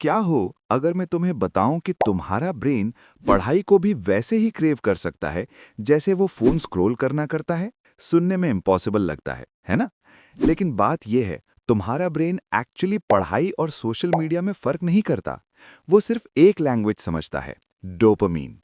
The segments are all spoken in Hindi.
क्या हो अगर मैं तुम्हें बताऊं कि तुम्हारा ब्रेन पढ़ाई को भी वैसे ही क्रेव कर सकता है जैसे वो फोन स्क्रॉल करना करता है। सुनने में इम्पॉसिबल लगता है ना? लेकिन बात यह है, तुम्हारा ब्रेन एक्चुअली पढ़ाई और सोशल मीडिया में फर्क नहीं करता। वो सिर्फ एक लैंग्वेज समझता है, डोपामीन।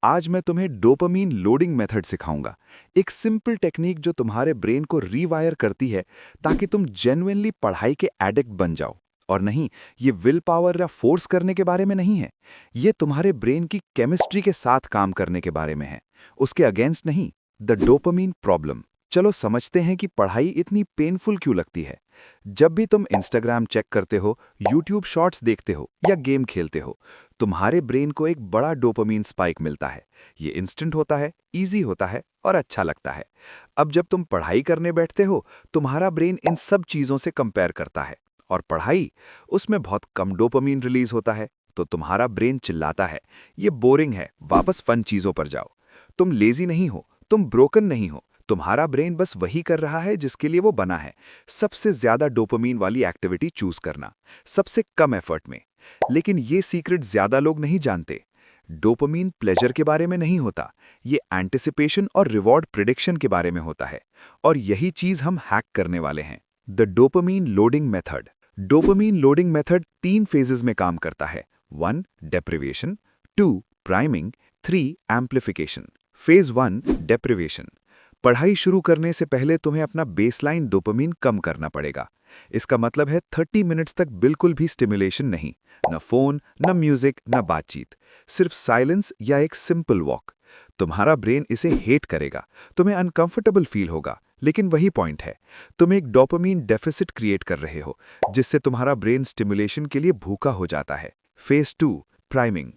आज मैं तुम्हें डोपामीन लोडिंग मेथड सिखाऊंगा, एक सिंपल टेक्निक जो तुम्हारे ब्रेन को रीवायर करती है ताकि तुम जेन्युइनली पढ़ाई के एडिक्ट बन जाओ। और नहीं, ये विल पावर या फोर्स करने के बारे में नहीं है। ये तुम्हारे ब्रेन की केमिस्ट्री के साथ काम करने के बारे में है, उसके अगेंस्ट नहीं। The dopamine problem. चलो समझते हैं कि पढ़ाई इतनी पेनफुल क्यों लगती है। जब भी तुम इंस्टाग्राम चेक करते हो, यूट्यूब शॉर्ट्स देखते हो या गेम खेलते हो, तुम्हारे ब्रेन को एक बड़ा डोपामीन स्पाइक मिलता है। ये इंस्टेंट होता है, इजी होता है और अच्छा लगता है। अब जब तुम पढ़ाई करने बैठते हो, तुम्हारा ब्रेन इन सब चीजों से कंपेयर करता है। और पढ़ाई, उसमें बहुत कम डोपामीन रिलीज होता है। तो तुम्हारा ब्रेन चिल्लाता है, ये बोरिंग है, वापस फन चीजों पर जाओ। तुम लेजी नहीं हो, तुम ब्रोकन नहीं हो। तुम्हारा ब्रेन बस वही कर रहा है जिसके लिए वो बना है। सबसे ज्यादा डोपामीन वाली एक्टिविटी चूज करना, सबसे कम एफर्ट में। लेकिन ये सीक्रेट ज्यादा लोग नहीं जानते। डोपामीन प्लेजर के बारे में नहीं होता, ये एंटिसिपेशन और रिवॉर्ड प्रिडिक्शन के बारे में होता है। और यही चीज हम हैक करने वाले हैं। The dopamine loading method. Dopamine loading method 3 phases में काम करता है। 1 deprivation, 2 priming, 3 amplification. Phase 1 deprivation. पढ़ाई शुरू करने से पहले तुम्हें अपना बेसलाइन डोपामीन कम करना पड़ेगा। इसका मतलब है 30 मिनट्स तक बिल्कुल भी स्टिमुलेशन नहीं, न फोन, न म्यूजिक, न बातचीत। सिर्फ साइलेंस या एक सिंपल वॉक। तुम्हारा ब्रेन इसे हेट करेगा, तुम्हें अनकंफर्टेबल फील होगा, लेकिन वही पॉइंट है। तुम एक डोपामीन डेफिसिट क्रिएट कर रहे हो, जिससे तुम्हारा ब्रेन स्टिमुलेशन के लिए भूखा हो जाता है। Phase 2 priming.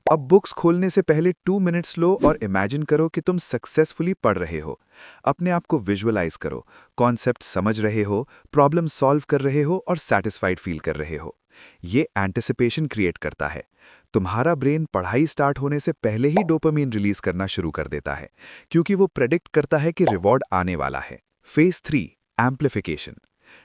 अब बुक्स खोलने से पहले 2 मिनट्स लो और इमेजिन करो कि तुम सक्सेसफुली पढ़ रहे हो। अपने आप को विजुअलाइज करो, कॉन्सेप्ट समझ रहे हो, प्रॉब्लम सॉल्व कर रहे हो और सैटिस्फाइड फील कर रहे हो। ये एंटिसिपेशन क्रिएट करता है। तुम्हारा ब्रेन पढ़ाई स्टार्ट होने से पहले ही डोपामीन रिलीज करना शुरू कर देता है, क्योंकि वो प्रेडिक्ट करता है कि रिवॉर्ड आने वाला है। Phase 3 amplification.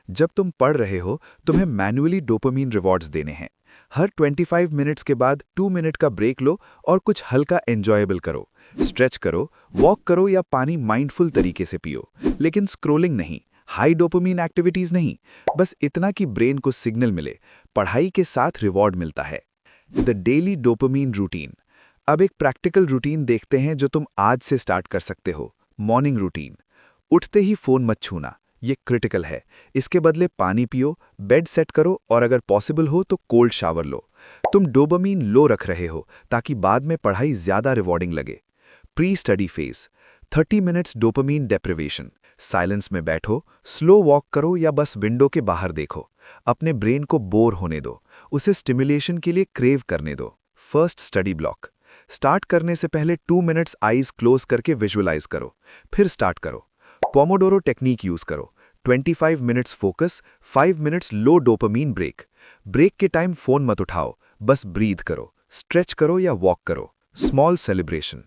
जब तुम पढ़ रहे हो, तुम्हें मैन्युअली डोपामीन रिवॉर्ड्स देने हैं। हर 25 मिनट्स के बाद 2 मिनट का ब्रेक लो और कुछ हल्का एंजॉयबल करो। स्ट्रेच करो, वॉक करो या पानी माइंडफुल तरीके से पियो। लेकिन स्क्रोलिंग नहीं, हाई डोपामीन एक्टिविटीज नहीं। बस इतना कि ब्रेन को सिग्नल मिले, पढ़ाई के साथ रिवॉर्ड मिलता है। The daily dopamine routine. अब एक प्रैक्टिकल रूटीन देखते हैं जो तुम आज से स्टार्ट कर सकते हो। Morning routine. उठते ही फोन मत छूना, ये क्रिटिकल है। इसके बदले पानी पियो, बेड सेट करो और अगर पॉसिबल हो तो कोल्ड शावर लो। तुम डोपामीन लो रख रहे हो ताकि बाद में पढ़ाई ज्यादा रिवॉर्डिंग लगे। Pre study phase. 30 minutes dopamine deprivation. Silence में बैठो, स्लो वॉक करो या बस विंडो के बाहर देखो। अपने ब्रेन को बोर होने दो, उसे स्टिमुलेशन के लिए क्रेव करने दो। First study block. स्टार्ट करने से पहले 2 मिनट्स आईज क्लोज करके विजुअलाइज करो, फिर स्टार्ट करो। पोमोडोरो टेक्निक यूज करो। 25 minutes focus, 5 minutes low dopamine break. Break के टाइम फोन मत उठाओ, बस ब्रीथ करो, स्ट्रेच करो या वॉक करो। Small celebration.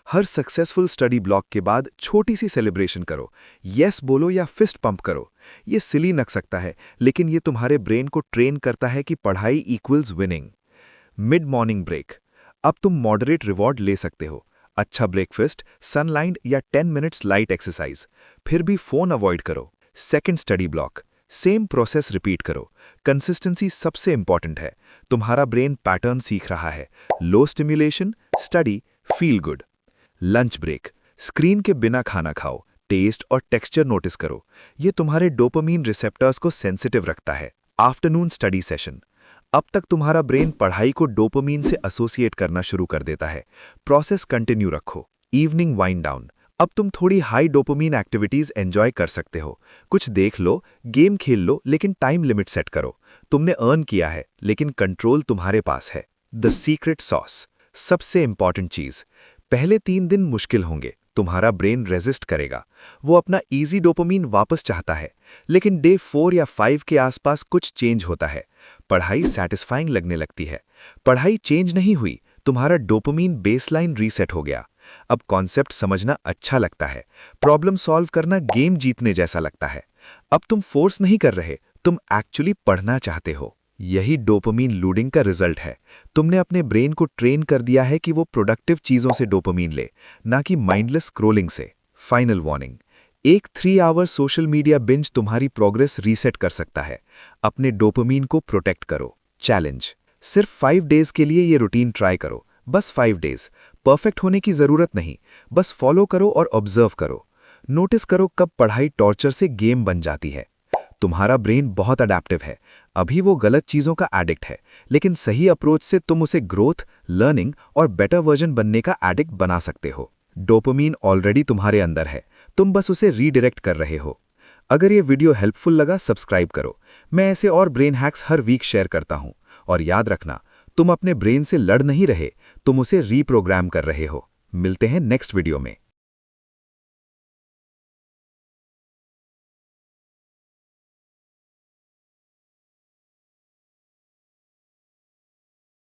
हर सक्सेसफुल स्टडी ब्लॉक के बाद छोटी सी सेलिब्रेशन करो। यस बोलो या फिस्ट पंप करो। ये सिली लग सकता है, लेकिन ये तुम्हारे ब्रेन को ट्रेन करता है कि पढ़ाई equals winning. Mid morning break. अब तुम मॉडरेट रिवॉर्ड ले सकते हो। अच्छा ब्रेकफास्ट, सनलाइट या 10 मिनट्स लाइट एक्सरसाइज। फिर भी फोन अवॉइड करो। Second study block. Same process repeat करो। कंसिस्टेंसी सबसे इंपॉर्टेंट है। तुम्हारा ब्रेन पैटर्न सीख रहा है। Low stimulation, study, feel good. Lunch break. Screen के बिना खाना खाओ, टेस्ट और टेक्सचर नोटिस करो। ये तुम्हारे डोपामीन रिसेप्टर्स को सेंसिटिव रखता है। Afternoon study session. अब तक तुम्हारा ब्रेन पढ़ाई को डोपामीन से एसोसिएट करना शुरू कर देता है। प्रोसेस कंटिन्यू रखो। Evening wind down. अब तुम थोड़ी हाई डोपामीन एक्टिविटीज एंजॉय कर सकते हो। कुछ देख लो, गेम खेल लो, लेकिन टाइम लिमिट सेट करो। तुमने अर्न किया है, लेकिन कंट्रोल तुम्हारे पास है। The secret sauce. सबसे इंपॉर्टेंट चीज। पहले 3 दिन मुश्किल होंगे, तुम्हारा ब्रेन रेजिस्ट करेगा। वो अपना इजी डोपामीन वापस चाहता है। लेकिन डे 4 या 5 के आसपास कुछ चेंज होता है। पढ़ाई सैटिस्फाइंग लगने लगती है। पढ़ाई चेंज नहीं हुई, तुम्हारा डोपामीन बेसलाइन रीसेट हो गया। अब कॉन्सेप्ट समझना अच्छा लगता है। प्रॉब्लम सॉल्व करना गेम जीतने जैसा लगता है। अब तुम फोर्स नहीं कर रहे, तुम एक्चुअली पढ़ना चाहते हो। यही डोपामीन लूडिंग का रिजल्ट है। तुमने अपने ब्रेन को ट्रेन कर दिया है कि वो प्रोडक्टिव चीजों से डोपामीन ले, ना कि माइंडलेस स्क्रोलिंग से। फाइनल वार्निंग, एक 3 आवर सोशल मीडिया बिंज तुम्हारी प्रोग्रेस रीसेट कर सकता है। अपने डोपामीन को प्रोटेक्ट करो। चैलेंज, सिर्फ 5 डेज के लिए ये रूटीन ट्राई करो, बस 5 डेज। परफेक्ट होने की जरूरत नहीं, बस फॉलो करो और ऑब्जर्व करो। नोटिस करो कब पढ़ाई टॉर्चर से गेम बन जाती है। तुम्हारा ब्रेन बहुत अडैप्टिव है। अभी वो गलत चीजों का एडिक्ट है, लेकिन सही अप्रोच से तुम उसे ग्रोथ, लर्निंग और बेटर वर्जन बनने का एडिक्ट बना सकते हो। डोपामीन ऑलरेडी तुम्हारे अंदर है, तुम बस उसे रीडायरेक्ट कर रहे हो। अगर ये वीडियो हेल्पफुल लगा, सब्सक्राइब करो। मैं ऐसे और ब्रेन हैक्स हर वीक शेयर करता हूं। और याद रखना, तुम अपने ब्रेन से लड़ नहीं रहे, तुम उसे रीप्रोग्राम कर रहे हो। मिलते हैं नेक्स्ट वीडियो में।